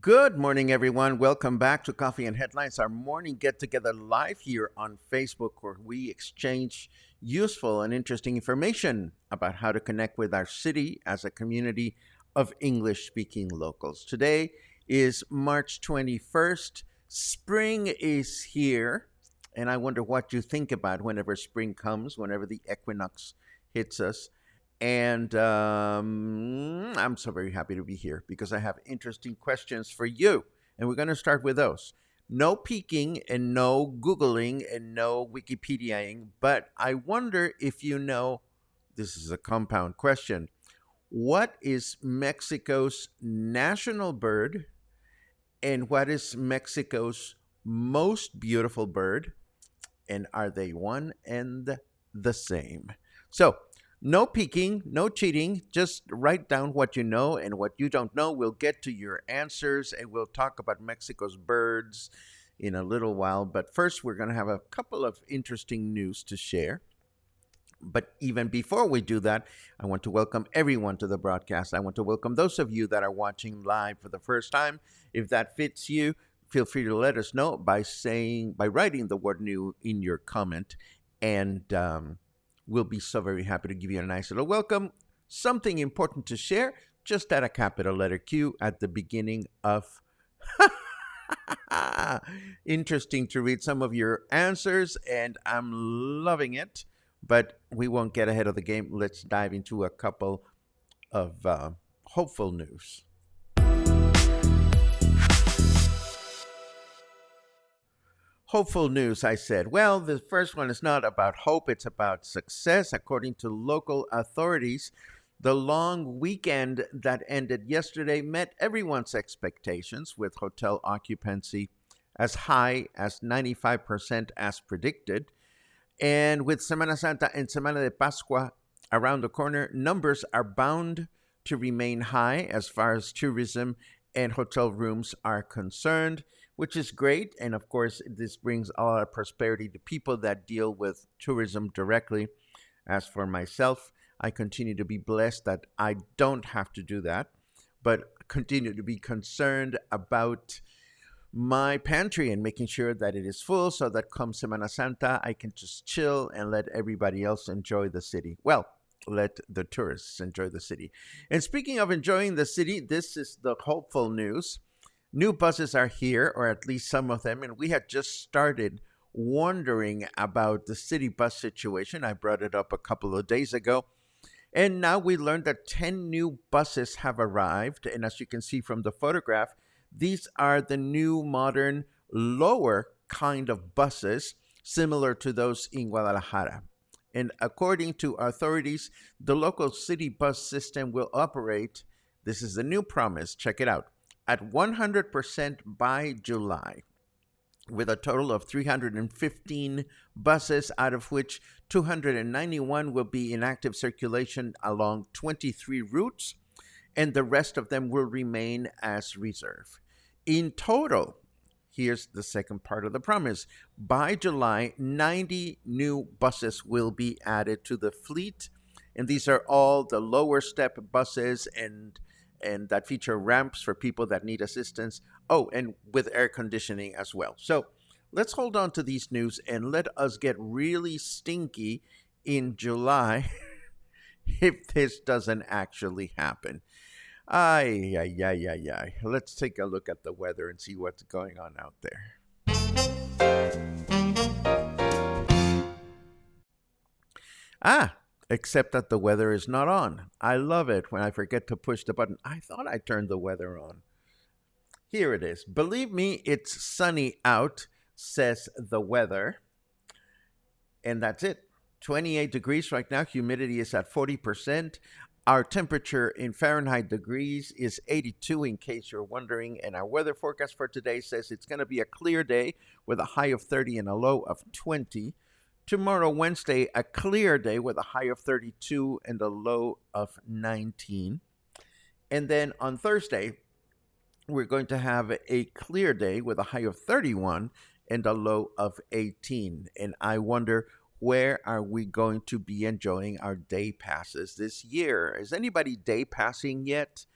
Good morning, everyone. Welcome back to Coffee and Headlines, our morning get together live here on Facebook, where we exchange useful and interesting information about how to connect with our city as a community of English speaking locals. Today is March 21st. Spring is here, and I wonder what you think about whenever spring comes, whenever the equinox hits us. And I'm so very happy to be here because I have interesting questions for you. And we're going to start with those. No peeking and no Googling and no Wikipediaing, but I wonder if you know, this is a compound question. What is Mexico's national bird and what is Mexico's most beautiful bird? And are they one and the same? So, no peeking, no cheating. Just write down what you know and what you don't know. We'll get to your answers and we'll talk about Mexico's birds in a little while. But first, we're going to have a couple of interesting news to share. But even before we do that, I want to welcome everyone to the broadcast. I want to welcome those of you that are watching live for the first time. If that fits you, feel free to let us know by writing the word new in your comment. And we'll be so very happy to give you a nice little welcome. Something important to share, just add a capital letter Q at the beginning of... Interesting to read some of your answers, and I'm loving it. But we won't get ahead of the game. Let's dive into a couple of hopeful news. Hopeful news, I said. Well, the first one is not about hope, it's about success. According to local authorities, the long weekend that ended yesterday met everyone's expectations, with hotel occupancy as high as 95% as predicted. And with Semana Santa and Semana de Pascua around the corner, numbers are bound to remain high as far as tourism and hotel rooms are concerned, which is great. And of course, this brings a lot of prosperity to people that deal with tourism directly. As for myself, I continue to be blessed that I don't have to do that, but continue to be concerned about my pantry and making sure that it is full so that come Semana Santa, I can just chill and let everybody else enjoy the city. Well, let the tourists enjoy the city. And speaking of enjoying the city, this is the hopeful news. New buses are here, or at least some of them, and we had just started wondering about the city bus situation. I brought it up a couple of days ago. And now we learned that 10 new buses have arrived. And as you can see from the photograph, these are the new modern lower kind of buses, similar to those in Guadalajara. And according to authorities, the local city bus system will operate, this is a new promise, check it out, at 100% by July, with a total of 315 buses, out of which 291 will be in active circulation along 23 routes. and the rest of them will remain as reserve. In total, here's the second part of the promise. By July, 90 new buses will be added to the fleet, and these are all the lower step buses and that feature ramps for people that need assistance. Oh, and with air conditioning as well. So let's hold on to these news and let us get really stinky in July if this doesn't actually happen. Ay, ay, ay, ay, ay. Let's take a look at the weather and see what's going on out there. Ah, except that the weather is not on. I love it when I forget to push the button. I thought I turned the weather on. Here it is. Believe me, it's sunny out, says the weather. And that's it. 28 degrees right now. Humidity is at 40%. Our temperature in Fahrenheit degrees is 82, in case you're wondering. And our weather forecast for today says it's going to be a clear day with a high of 30 and a low of 20. Tomorrow, Wednesday, a clear day with a high of 32 and a low of 19. And then on Thursday, we're going to have a clear day with a high of 31 and a low of 18. And I wonder, where are we going to be enjoying our day passes this year? Is anybody day passing yet?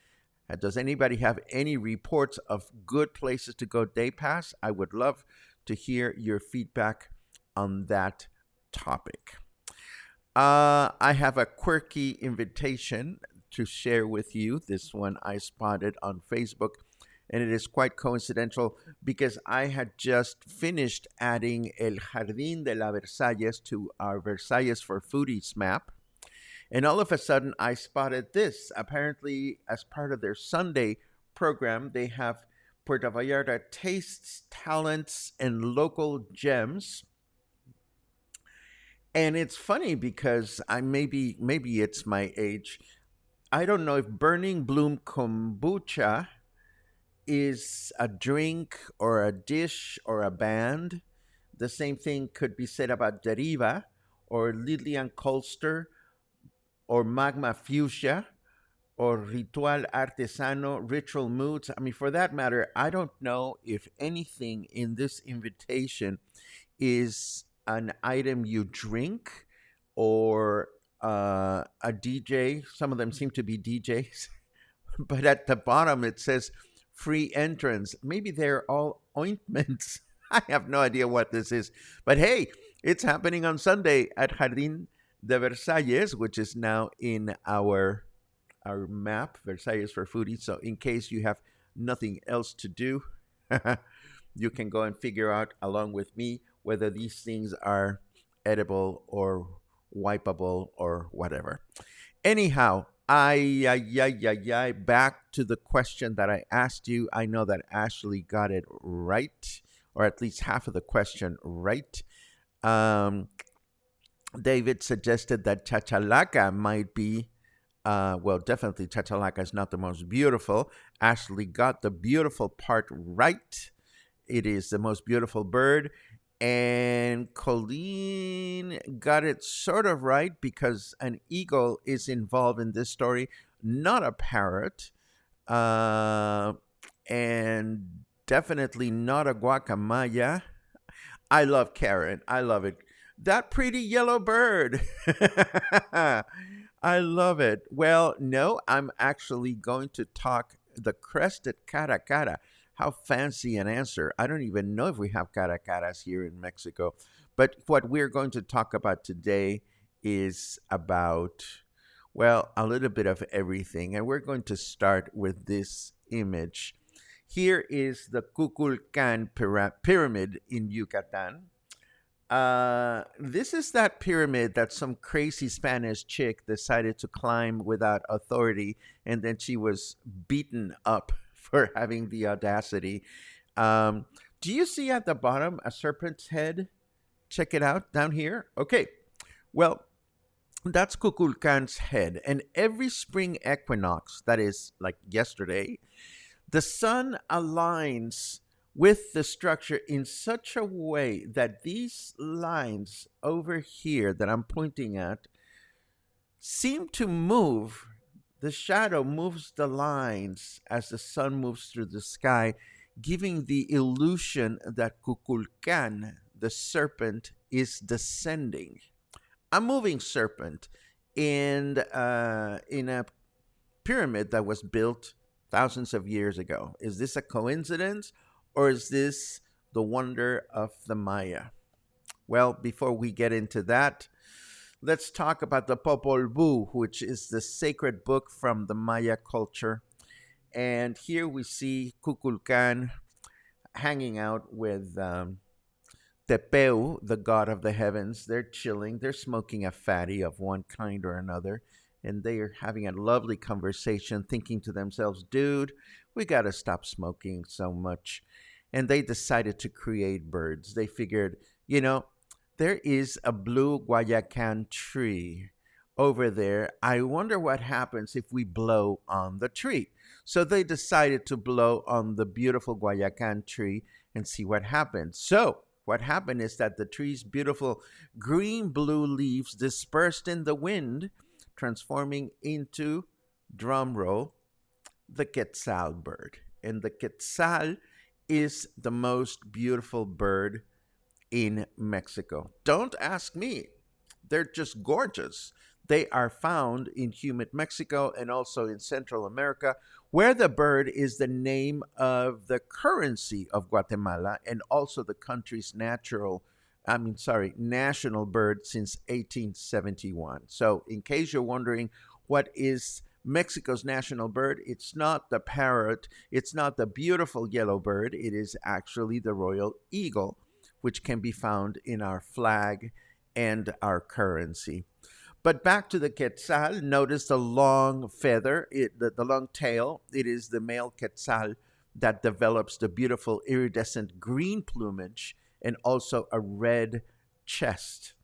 Does anybody have any reports of good places to go day pass? I would love to hear your feedback on that topic. I have a quirky invitation to share with you. This one I spotted on Facebook, and it is quite coincidental because I had just finished adding El Jardín de la Versalles to our Versalles for Foodies map. And all of a sudden, I spotted this. Apparently, as part of their Sunday program, they have Puerto Vallarta tastes, talents, and local gems. And it's funny because maybe it's my age. I don't know if Burning Bloom kombucha is a drink or a dish or a band. The same thing could be said about Deriva or Lilian Colster or Magma Fuchsia or Ritual Artesano, Ritual Moods. I mean, for that matter, I don't know if anything in this invitation is an item you drink or a DJ. Some of them seem to be DJs. But at the bottom, it says free entrance. Maybe they're all ointments. I have no idea what this is. But hey, it's happening on Sunday at Jardín de Versalles, which is now in our map, Versalles for Foodies. So in case you have nothing else to do, you can go and figure out along with me whether these things are edible or wipeable or whatever. Anyhow, back to the question that I asked you. I know that Ashley got it right, or at least half of the question right. David suggested that Chachalaca might be, well, definitely Chachalaca is not the most beautiful. Ashley got the beautiful part right. It is the most beautiful bird. And Colleen got it sort of right because an eagle is involved in this story, not a parrot. And definitely not a guacamaya. I love Karen. I love it. That pretty yellow bird. I love it. Well, no, I'm actually going to talk the crested cara cara. How fancy an answer. I don't even know if we have cara caras here in Mexico. But what we're going to talk about today is about, well, a little bit of everything. And we're going to start with this image. Here is the Kukulkan pyramid in Yucatan. This is that pyramid that some crazy Spanish chick decided to climb without authority, and then she was beaten up for having the audacity. Do you see at the bottom a serpent's head? Check it out down here. Okay, well, that's Kukulkan's head. And every spring equinox, that is like yesterday, the sun aligns with the structure in such a way that these lines over here that I'm pointing at seem to move The shadow moves the lines as the sun moves through the sky, giving the illusion that Kukulkan, the serpent, is descending. A moving serpent in a pyramid that was built thousands of years ago. Is this a coincidence or is this the wonder of the Maya? Well, before we get into that, let's talk about the Popol Vuh, which is the sacred book from the Maya culture. And here we see Kukulkan hanging out with Tepeu, the god of the heavens. They're chilling, they're smoking a fatty of one kind or another, and they are having a lovely conversation, thinking to themselves, dude, we got to stop smoking so much. And they decided to create birds. They figured, you know, there is a blue guayacan tree over there. I wonder what happens if we blow on the tree. So they decided to blow on the beautiful guayacan tree and see what happens. So what happened is that the tree's beautiful green blue leaves dispersed in the wind, transforming into, drum roll, the Quetzal bird. And the Quetzal is the most beautiful bird in Mexico. Don't ask me. They're just gorgeous. They are found in humid Mexico and also in Central America, where the bird is the name of the currency of Guatemala and also the country's national bird since 1871. So, in case you're wondering what is Mexico's national bird, it's not the parrot, it's not the beautiful yellow bird, it is actually the royal eagle, which can be found in our flag and our currency. But back to the quetzal, notice the long feather, the long tail. It is the male quetzal that develops the beautiful iridescent green plumage and also a red chest,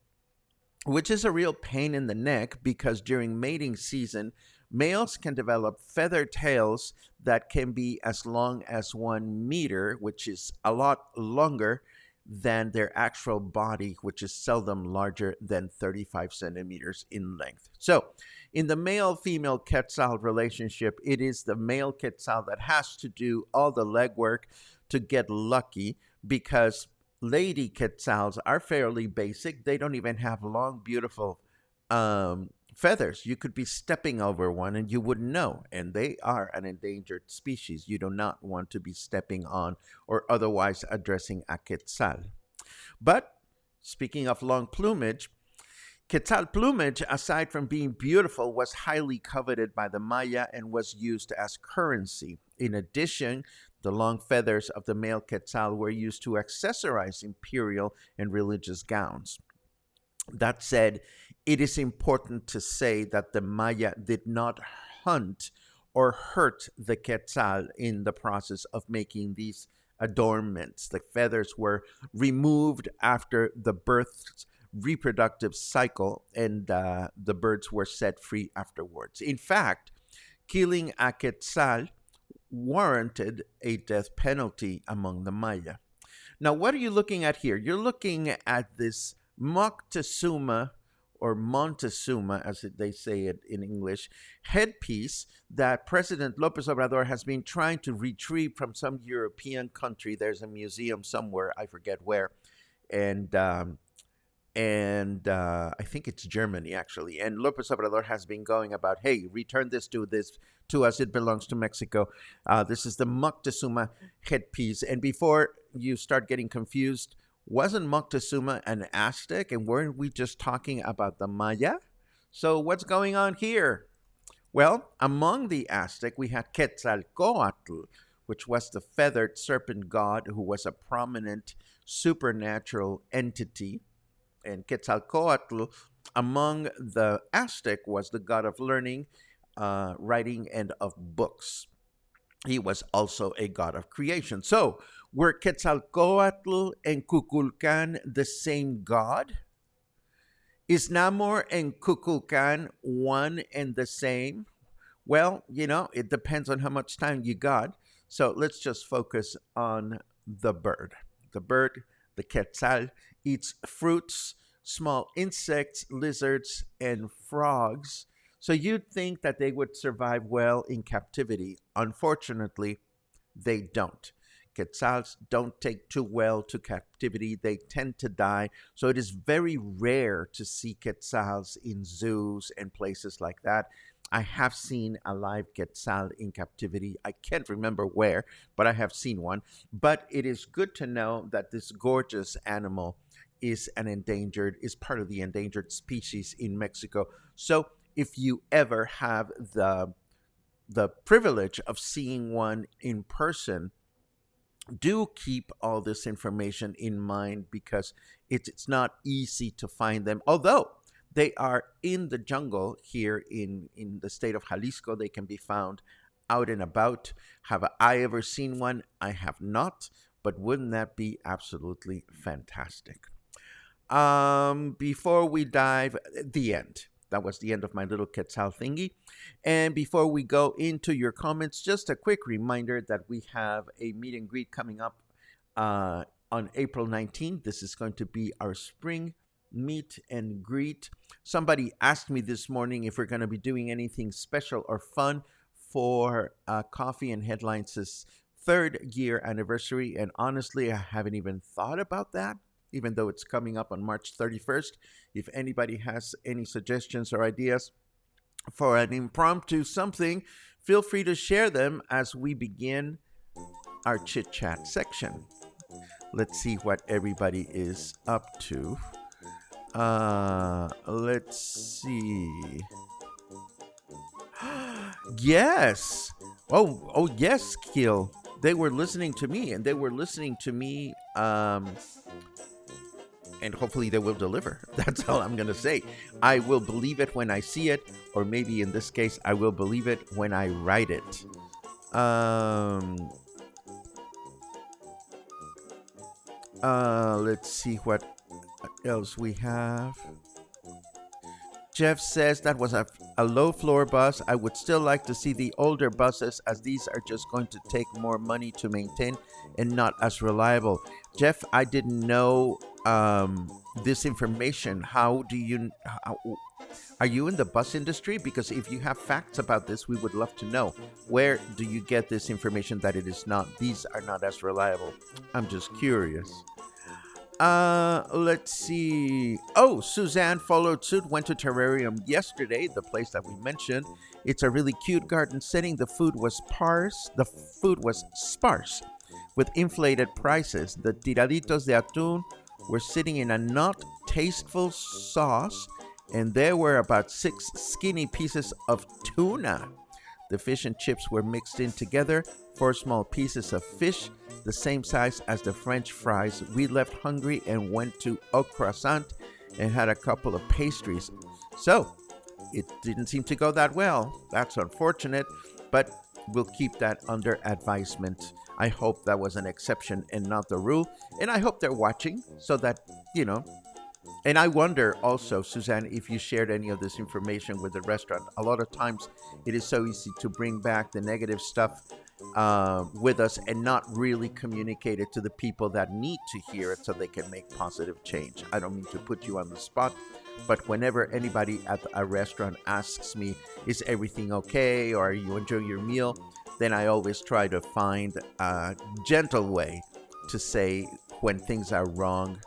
which is a real pain in the neck because during mating season, males can develop feather tails that can be as long as 1 meter, which is a lot longer than their actual body, which is seldom larger than 35 centimeters in length. So, in the male female quetzal relationship, it is the male quetzal that has to do all the legwork to get lucky because lady quetzals are fairly basic. They don't even have long, beautiful feathers. You could be stepping over one and you wouldn't know. And they are an endangered species. You do not want to be stepping on or otherwise addressing a quetzal. But speaking of long plumage, quetzal plumage, aside from being beautiful, was highly coveted by the Maya and was used as currency. In addition, the long feathers of the male quetzal were used to accessorize imperial and religious gowns. That said, it is important to say that the Maya did not hunt or hurt the quetzal in the process of making these adornments. The feathers were removed after the birth's reproductive cycle, and the birds were set free afterwards. In fact, killing a quetzal warranted a death penalty among the Maya. Now, what are you looking at here? You're looking at this Moctezuma or Montezuma, as they say it in English, headpiece that President Lopez Obrador has been trying to retrieve from some European country. There's a museum somewhere, I forget where, and I think it's Germany actually. And Lopez Obrador has been going about, hey, return this to us. It belongs to Mexico. This is the Moctezuma headpiece. And before you start getting confused, wasn't Moctezuma an Aztec? And weren't we just talking about the Maya? So what's going on here? Well, among the Aztec, we had Quetzalcoatl, which was the feathered serpent god who was a prominent supernatural entity. And Quetzalcoatl, among the Aztec, was the god of learning, writing, and of books. He was also a god of creation. So, were Quetzalcoatl and Kukulkan the same god? Is Namor and Kukulkan one and the same? Well, it depends on how much time you got. So let's just focus on the bird. The bird, the Quetzal, eats fruits, small insects, lizards, and frogs. So you'd think that they would survive well in captivity. Unfortunately, they don't. Quetzals don't take too well to captivity. They tend to die. So it is very rare to see quetzals in zoos and places like that. I have seen a live quetzal in captivity. I can't remember where, but I have seen one. But it is good to know that this gorgeous animal is part of the endangered species in Mexico. So if you ever have the privilege of seeing one in person, do keep all this information in mind because it's not easy to find them. Although they are in the jungle here in the state of Jalisco, they can be found out and about. Have I ever seen one? I have not, but wouldn't that be absolutely fantastic? Before we dive, the end. That was the end of my little Quetzal thingy. And before we go into your comments, just a quick reminder that we have a meet and greet coming up on April 19th. This is going to be our spring meet and greet. Somebody asked me this morning if we're going to be doing anything special or fun for Coffee and Headlines' third year anniversary. And honestly, I haven't even thought about that, even though it's coming up on March 31st. If anybody has any suggestions or ideas for an impromptu something, feel free to share them as we begin our chit chat section. Let's see what everybody is up to. Let's see. Yes. Oh, yes, Keel. They were listening to me, and they were listening to me. And hopefully they will deliver. That's all I'm going to say. I will believe it when I see it, or maybe in this case, I will believe it when I write it. Let's see what else we have. Jeff says that was a low floor bus. I would still like to see the older buses, as these are just going to take more money to maintain and not as reliable. Jeff, I didn't know this information. Are you in the bus industry? Because if you have facts about this, we would love to know. Where do you get this information that these are not as reliable? I'm just curious. Let's see. Oh, Suzanne followed suit, went to Terrarium yesterday, the place that we mentioned. It's a really cute garden setting. The food was sparse with inflated prices. The tiraditos de atún were sitting in a not tasteful sauce, and there were about 6 skinny pieces of tuna. The fish and chips were mixed in together, 4 small pieces of fish, the same size as the French fries. We left hungry and went to Au Croissant and had a couple of pastries. So, it didn't seem to go that well. That's unfortunate, but we'll keep that under advisement. I hope that was an exception and not the rule. And I hope they're watching so that, And I wonder also, Suzanne, if you shared any of this information with the restaurant. A lot of times it is so easy to bring back the negative stuff with us and not really communicate it to the people that need to hear it so they can make positive change. I don't mean to put you on the spot, but whenever anybody at a restaurant asks me, is everything okay, or are you enjoying your meal, then I always try to find a gentle way to say when things are wrong,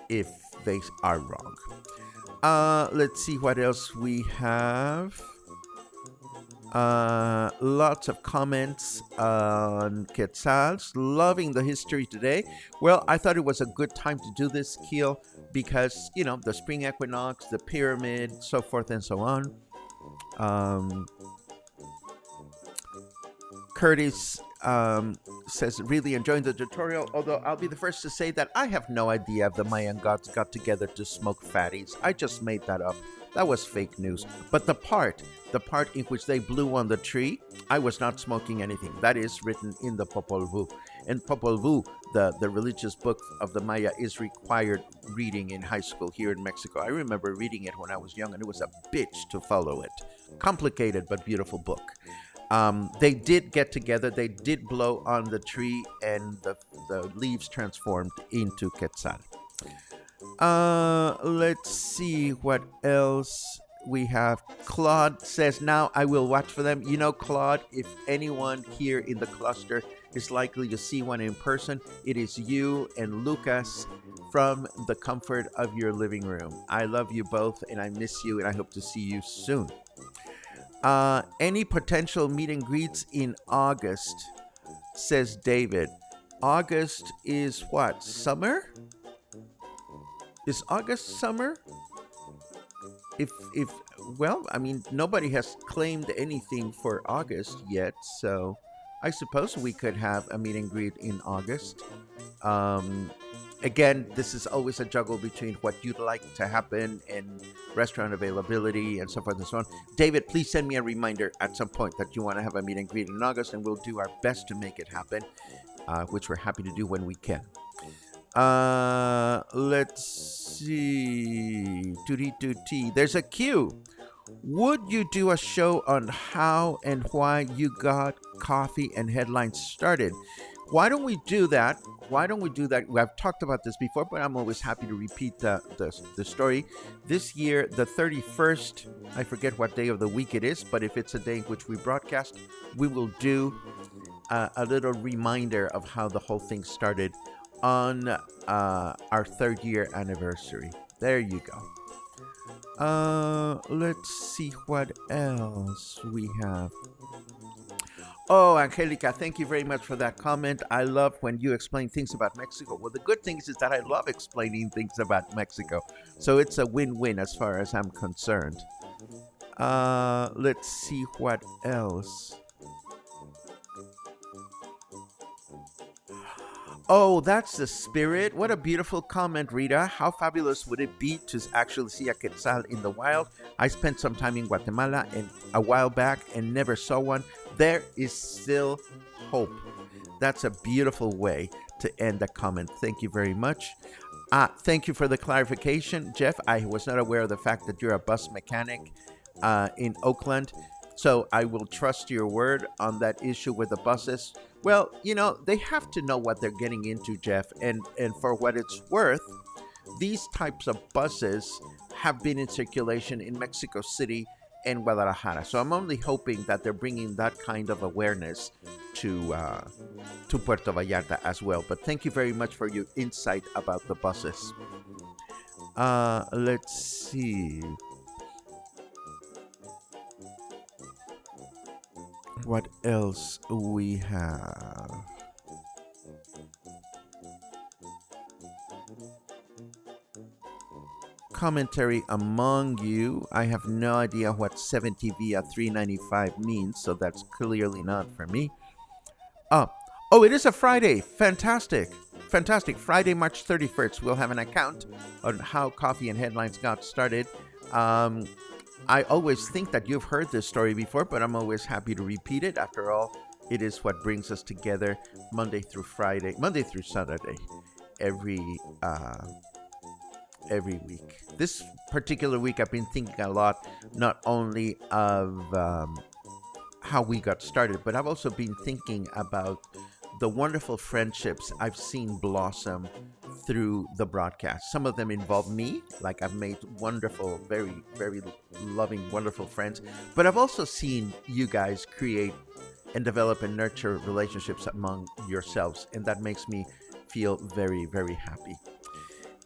if they are wrong. Let's see what else we have. Lots of comments on Quetzals. Loving the history today. Well, I thought it was a good time to do this, Keel, because, the spring equinox, the pyramid, so forth and so on. Curtis says, really enjoying the tutorial, although I'll be the first to say that I have no idea if the Mayan gods got together to smoke fatties. I just made that up. That was fake news. But the part in which they blew on the tree, I was not smoking anything. That is written in the Popol Vuh. And Popol Vuh, the religious book of the Maya, is required reading in high school here in Mexico. I remember reading it when I was young, and it was a bitch to follow it. Complicated but beautiful book. They did get together. They did blow on the tree, and the leaves transformed into Quetzal. Let's see what else we have Claude says, now I will watch for them. You know, Claude, if anyone here in the cluster is likely to see one in person, it is you and Lucas from the comfort of your living room. I love you both and I miss you and I hope to see you soon. Any potential meet and greets in August, says David. August is what? Summer? Is August summer? If well, I mean, nobody has claimed anything for August yet, so I suppose we could have a meet and greet in August. Um, Again, this is always a juggle between what you'd like to happen and restaurant availability and so forth and so on. David, please send me a reminder at some point that you want to have a meet and greet in August, and we'll do our best to make it happen, which we're happy to do when we can. Let's see. There's a queue. Would you do a show on how and why you got coffee and headlines started? Why don't we do that? I've talked about this before, but I'm always happy to repeat the story. This year, the 31st, I forget what day of the week it is, but if it's a day in which we broadcast, we will do a little reminder of how the whole thing started on our third year anniversary. There you go. Let's see what else we have. Oh, Angelica, thank you very much for that comment. I love when you explain things about Mexico. Well, the good thing is that I love explaining things about Mexico. So it's a win-win as far as I'm concerned. Let's see what else. Oh, that's the spirit. What a beautiful comment, Rita. How fabulous would it be to actually see a Quetzal in the wild? I spent some time in Guatemala and a while back and never saw one. There is still hope. That's a beautiful way to end the comment. Thank you very much. Thank you for the clarification, Jeff. I was not aware of the fact that you're a bus mechanic in Oakland. So I will trust your word on that issue with the buses. Well, you know, they have to know what they're getting into, Jeff. And for what it's worth, these types of buses have been in circulation in Mexico City and Guadalajara. So I'm only hoping that they're bringing that kind of awareness to Puerto Vallarta as well. But thank you very much for your insight about the buses. Let's see. What else we have? Commentary among you. I have no idea what 70 via 395 means, so that's clearly not for me. Oh, it is a Friday. Fantastic. Friday, March 31st. We'll have an account on how Coffee and Headlines got started. I always think that you've heard this story before, but I'm always happy to repeat it. After all, it is what brings us together Monday through Saturday, every week. This particular week, I've been thinking a lot, not only of how we got started, but I've also been thinking about the wonderful friendships I've seen blossom through the broadcast. Some of them involve me, like I've made wonderful, very, very loving, wonderful friends. But I've also seen you guys create and develop and nurture relationships among yourselves. And that makes me feel very, very happy.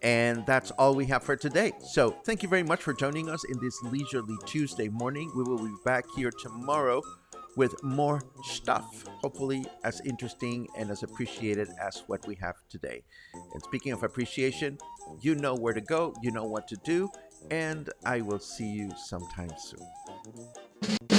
And that's all we have for today. So thank you very much for joining us in this leisurely Tuesday morning. We will be back here tomorrow with more stuff, hopefully as interesting and as appreciated as what we have today. And speaking of appreciation, you know where to go, you know what to do, and I will see you sometime soon.